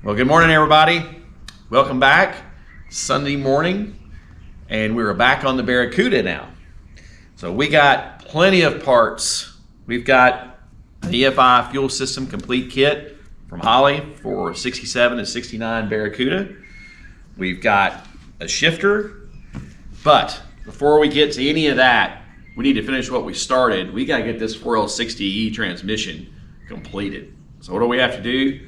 Well, good morning, everybody. Welcome back. Sunday morning, and we're back on the Barracuda now. So we got plenty of parts. We've got an EFI fuel system complete kit from Holley for 67 and 69 Barracuda. We've got a shifter, but before we get to any of that, we need to finish what we started. We got to get this 4L60E transmission completed. So what do we have to do?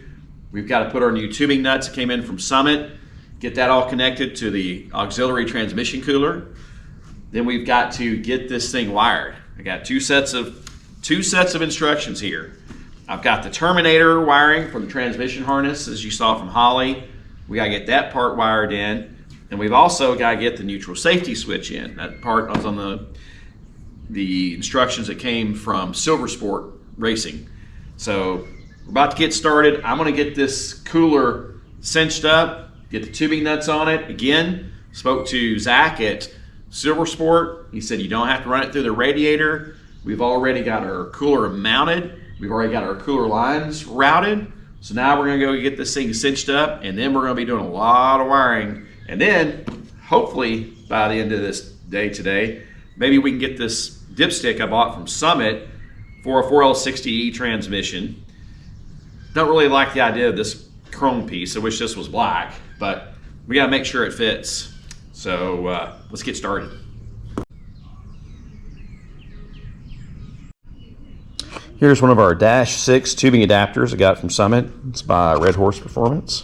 We've got to put our new tubing nuts that came in from Summit, get that all connected to the auxiliary transmission cooler. Then we've got to get this thing wired. I got two sets of instructions here. I've got the Terminator wiring from the transmission harness, as you saw from Holley. We got to get that part wired in, and we've also got to get the neutral safety switch in. That part was on the instructions that came from Silversport Racing. So we're about to get started. I'm going to get this cooler cinched up, get the tubing nuts on it. Again, spoke to Zach at Silversport. He said you don't have to run it through the radiator. We've already got our cooler mounted. We've already got our cooler lines routed. So now we're going to go get this thing cinched up, and then we're going to be doing a lot of wiring. And then, hopefully, by the end of this day today, maybe we can get this dipstick I bought from Summit for a 4L60E transmission. Don't really like the idea of this chrome piece. I wish this was black, but we got to make sure it fits. So let's get started. Here's one of our Dash 6 tubing adapters I got from Summit. It's by Red Horse Performance.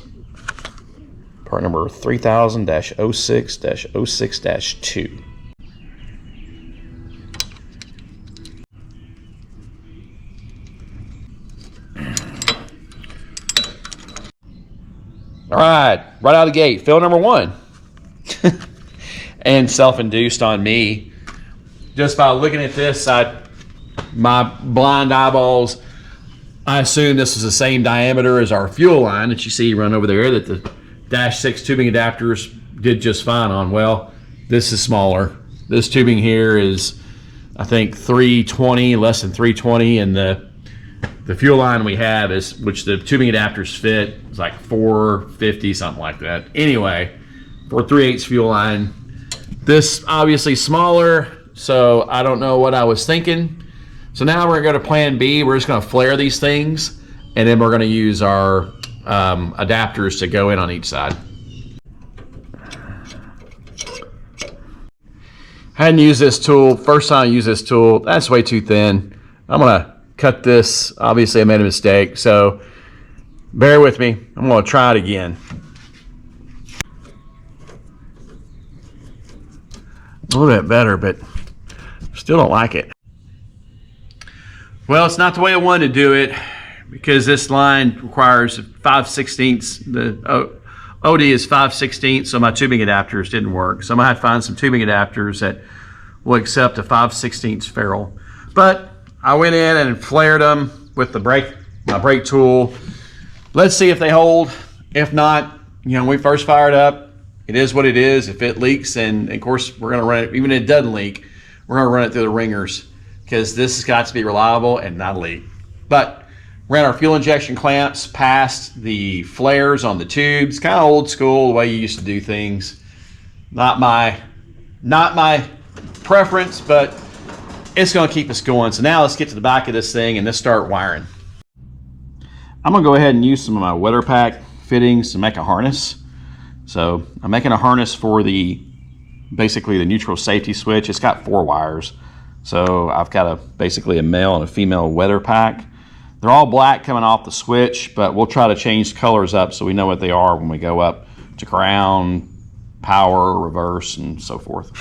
Part number 3000-06-06-2. All right out of the gate, fail number one. And self-induced on me. Just by looking at this, my blind eyeballs, I assume this is the same diameter as our fuel line that you see run over there that the Dash 6 tubing adapters did just fine on. Well, this is smaller. This tubing here is, I think, 320, less than 320, and the fuel line we have is, which the tubing adapters fit, is like 450, something like that. Anyway, for 3/8 fuel line, this obviously smaller, so I don't know what I was thinking. So now we're going to go to plan B. We're just going to flare these things, and then we're going to use our adapters to go in on each side. I hadn't used this tool. First time I use this tool, that's way too thin. I'm going to cut this. Obviously I made a mistake, so bear with me. I'm going to try it again. A little bit better, but still don't like it. Well, it's not the way I wanted to do it, because this line requires 5/16. The OD is 5/16, so my tubing adapters didn't work. So I'm gonna have to find some tubing adapters that will accept a 5/16 ferrule. But I went in and flared them with my brake tool. Let's see if they hold. If not, we first fired up. It is what it is. If it leaks, and of course we're gonna run it, even if it doesn't leak, we're gonna run it through the ringers, because this has got to be reliable and not leak. But ran our fuel injection clamps past the flares on the tubes. Kind of old school, the way you used to do things. Not my preference, but it's going to keep us going. So now let's get to the back of this thing and let's start wiring. I'm going to go ahead and use some of my weather pack fittings to make a harness. So I'm making a harness for basically the neutral safety switch. It's got 4 wires. So I've got basically a male and a female weather pack. They're all black coming off the switch, but we'll try to change colors up so we know what they are when we go up to ground, power, reverse, and so forth.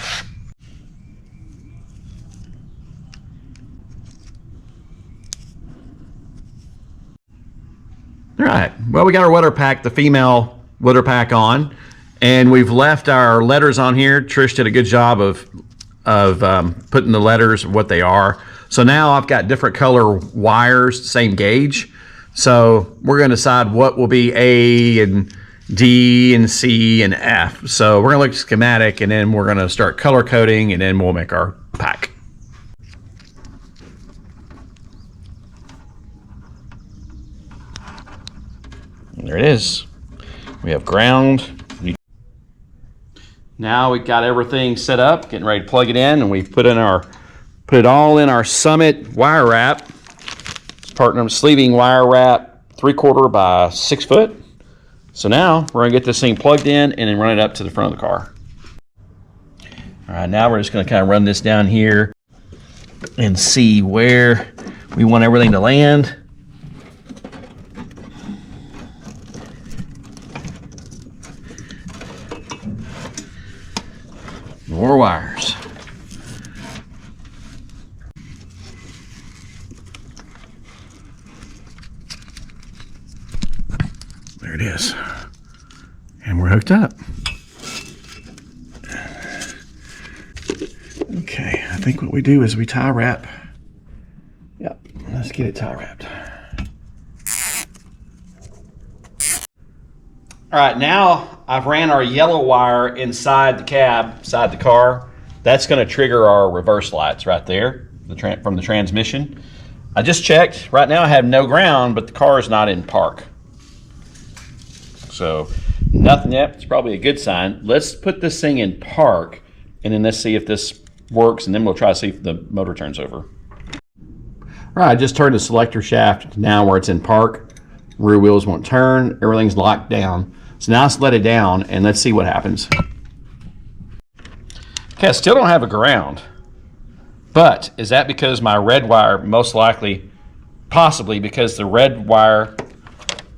All right, well, we got our weather pack, the female weather pack on, and we've left our letters on here. Trish did a good job of putting the letters, what they are. So now I've got different color wires, same gauge. So we're going to decide what will be A and D and C and F. So we're going to look at schematic, and then we're going to start color coding, and then we'll make our pack. There it is. We have ground. Now we've got everything set up, getting ready to plug it in, and we put it all in our Summit wire wrap. It's partner sleeving wire wrap, 3/4 by 6 foot. So now we're gonna get this thing plugged in and then run it up to the front of the car. All right, now we're just gonna kind of run this down here and see where we want everything to land. More wires. There it is. And we're hooked up. Okay, I think what we do is we tie wrap. Yep, let's get it tie wrapped. All right, now I've ran our yellow wire inside the cab, inside the car. That's going to trigger our reverse lights right there from the transmission. I just checked. Right now I have no ground, but the car is not in park. So nothing yet. It's probably a good sign. Let's put this thing in park, and then let's see if this works, and then we'll try to see if the motor turns over. All right, I just turned the selector shaft now where it's in park. Rear wheels won't turn. Everything's locked down. So now let's let it down and let's see what happens. Okay, I still don't have a ground. But is that because my red wire, most likely, possibly because the red wire,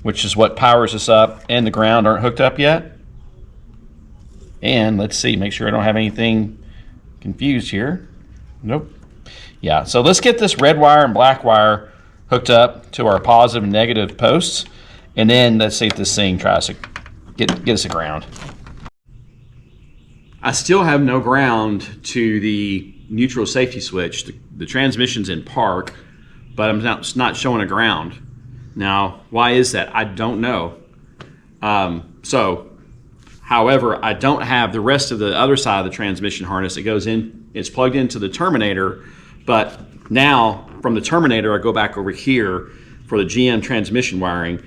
which is what powers us up, and the ground aren't hooked up yet? And let's see, make sure I don't have anything confused here. Nope. Yeah, so let's get this red wire and black wire hooked up to our positive and negative posts, and then let's see if this thing tries to get us a ground. I still have no ground to the neutral safety switch. The transmission's in park, but it's not showing a ground. Now, why is that? I don't know. However, I don't have the rest of the other side of the transmission harness. It goes in, it's plugged into the Terminator, but now from the Terminator, I go back over here for the GM transmission wiring,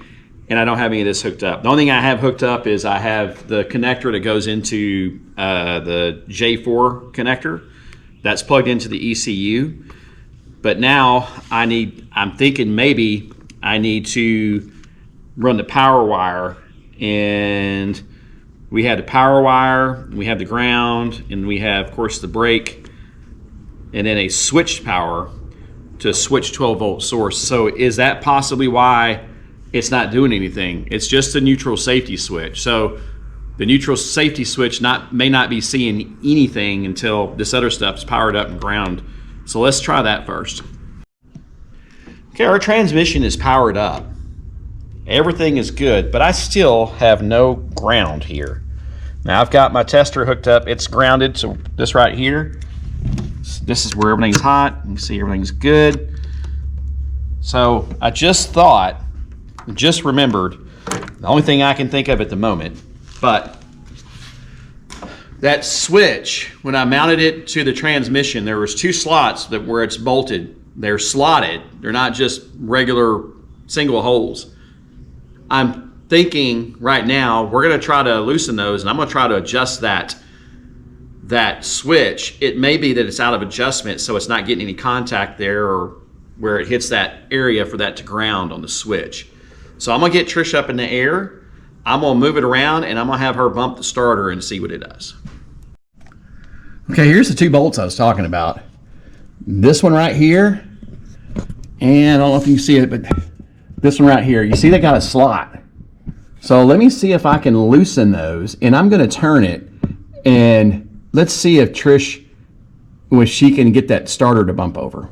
and I don't have any of this hooked up. The only thing I have hooked up is I have the connector that goes into the J4 connector. That's plugged into the ECU. But now I'm thinking maybe I need to run the power wire, and we have the power wire, we have the ground, and we have, of course, the brake, and then a switched power to a switch 12-volt source. So is that possibly why it's not doing anything? It's just a neutral safety switch. So the neutral safety switch may not be seeing anything until this other stuff is powered up and ground. So let's try that first. Okay, our transmission is powered up. Everything is good, but I still have no ground here. Now I've got my tester hooked up. It's grounded, so this right here, this is where everything's hot. You can see everything's good. So I just remembered, the only thing I can think of at the moment, but that switch, when I mounted it to the transmission, there was 2 slots where it's bolted. They're slotted. They're not just regular single holes. I'm thinking right now we're going to try to loosen those, and I'm going to try to adjust that switch. It may be that it's out of adjustment, so it's not getting any contact there, or where it hits that area for that to ground on the switch. So I'm going to get Trish up in the air. I'm going to move it around, and I'm going to have her bump the starter and see what it does. Okay, here's the 2 bolts I was talking about. This one right here, and I don't know if you can see it, but this one right here. You see they got a slot. So let me see if I can loosen those, and I'm going to turn it, and let's see if Trish, if she can get that starter to bump over.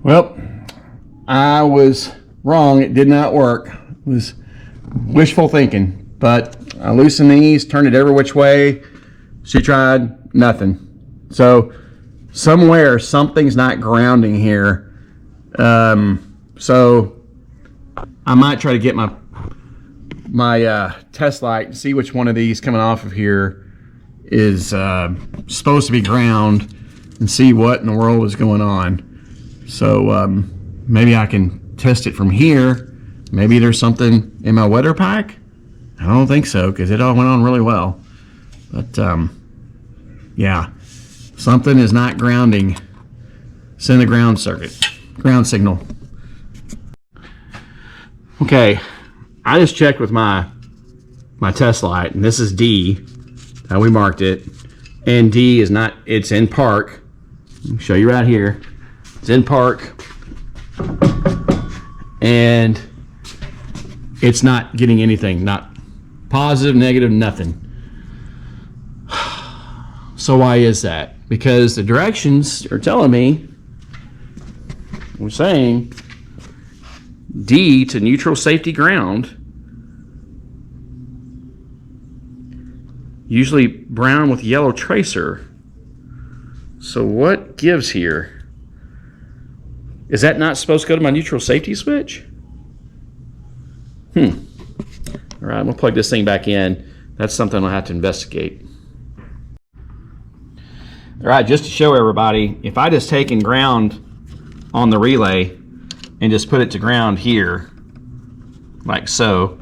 Well, I was wrong. It did not work. It was wishful thinking, but I loosened these, turned it every which way. She tried, nothing. So somewhere something's not grounding here. So I might try to get my test light and see which one of these coming off of here is supposed to be ground, and see what in the world is going on. So maybe I can test it from here. Maybe there's something in my weather pack. I don't think so, because it all went on really well. But yeah, something is not grounding. Send the ground signal. Okay, I just checked with my test light, and this is D, how we marked it. And D is not, it's in park. Let me show you right here. It's in park. And it's not getting anything, not positive, negative, nothing. So why is that? Because the directions are telling me, we're saying D to neutral safety ground, usually brown with yellow tracer. So what gives here? Is that not supposed to go to my neutral safety switch? All right, I'm gonna plug this thing back in. That's something I'll have to investigate. All right, just to show everybody, if I just take and ground on the relay and just put it to ground here, like so.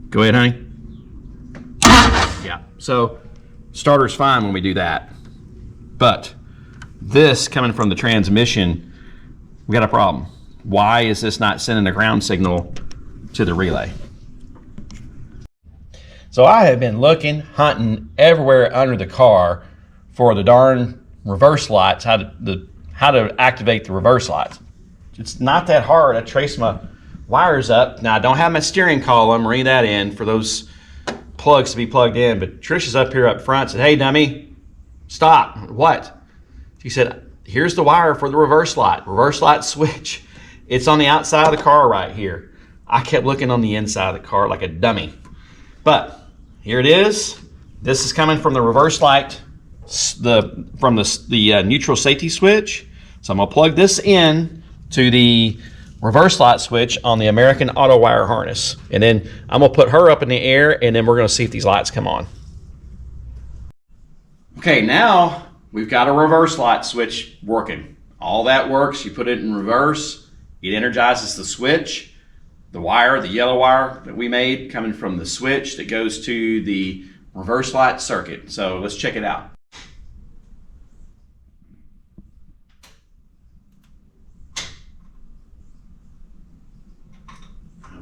Go ahead, honey. Yeah, so starter's fine when we do that. But this coming from the transmission, we got a problem. Why is this not sending a ground signal to the relay? So I have been looking, hunting everywhere under the car for the darn reverse lights, how to activate the reverse lights. It's not that hard. I trace my wires up. Now I don't have my steering column, ring that in for those plugs to be plugged in, but Trisha's up here up front, said, "Hey dummy, stop." What? She said, "Here's the wire for the reverse light switch. It's on the outside of the car right here." I kept looking on the inside of the car like a dummy. But here it is. This is coming from the reverse light, from the neutral safety switch. So I'm gonna plug this in to the reverse light switch on the American Auto Wire harness. And then I'm gonna put her up in the air, and then we're gonna see if these lights come on. Okay, now we've got a reverse light switch working. All that works, you put it in reverse, it energizes the switch. The wire, the yellow wire that we made coming from the switch that goes to the reverse light circuit. So let's check it out.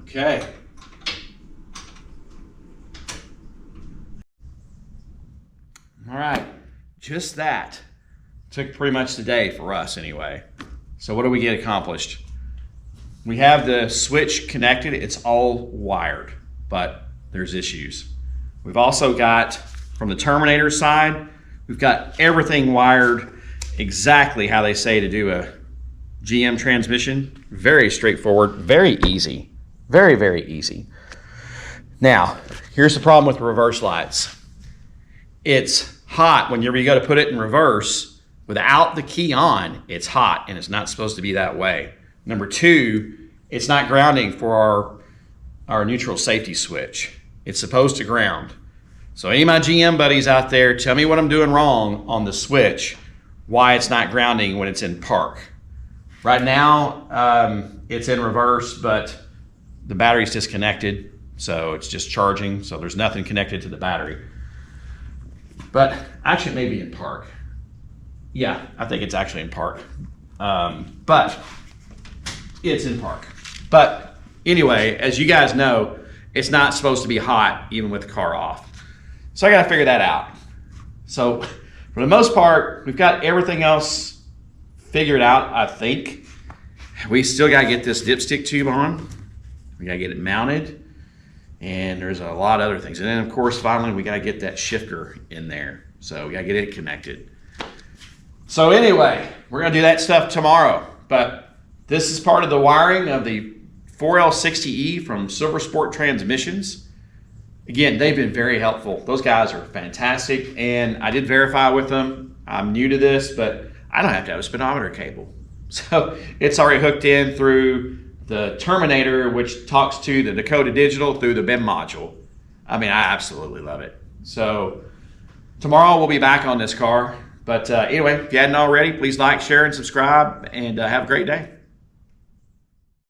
Okay. All right, just that. Took pretty much the day for us anyway. So what do we get accomplished? We have the switch connected, it's all wired, but there's issues. We've also got, from the Terminator side, we've got everything wired exactly how they say to do a GM transmission. Very straightforward, very easy. Very, very easy. Now, here's the problem with reverse lights. It's hot whenever you go to put it in reverse. Without the key on, it's hot, and it's not supposed to be that way. Number two, it's not grounding for our neutral safety switch. It's supposed to ground. So any of my GM buddies out there, tell me what I'm doing wrong on the switch, why it's not grounding when it's in park. Right now, it's in reverse, but the battery's disconnected, so it's just charging, so there's nothing connected to the battery. But actually it may be in park. Yeah, I think it's actually in park. But it's in park. But anyway, as you guys know, it's not supposed to be hot even with the car off. So I gotta figure that out. So for the most part, we've got everything else figured out, I think. We still gotta get this dipstick tube on. We gotta get it mounted. And there's a lot of other things. And then of course, finally, we gotta get that shifter in there. So we gotta get it connected. So anyway, we're gonna do that stuff tomorrow. But this is part of the wiring of the 4L60E from Silversport Transmissions. Again, they've been very helpful. Those guys are fantastic, and I did verify with them. I'm new to this, but I don't have to have a speedometer cable. So it's already hooked in through the Terminator, which talks to the Dakota Digital through the BIM module. I mean, I absolutely love it. So tomorrow we'll be back on this car. But anyway, if you hadn't already, please like, share, and subscribe, and have a great day.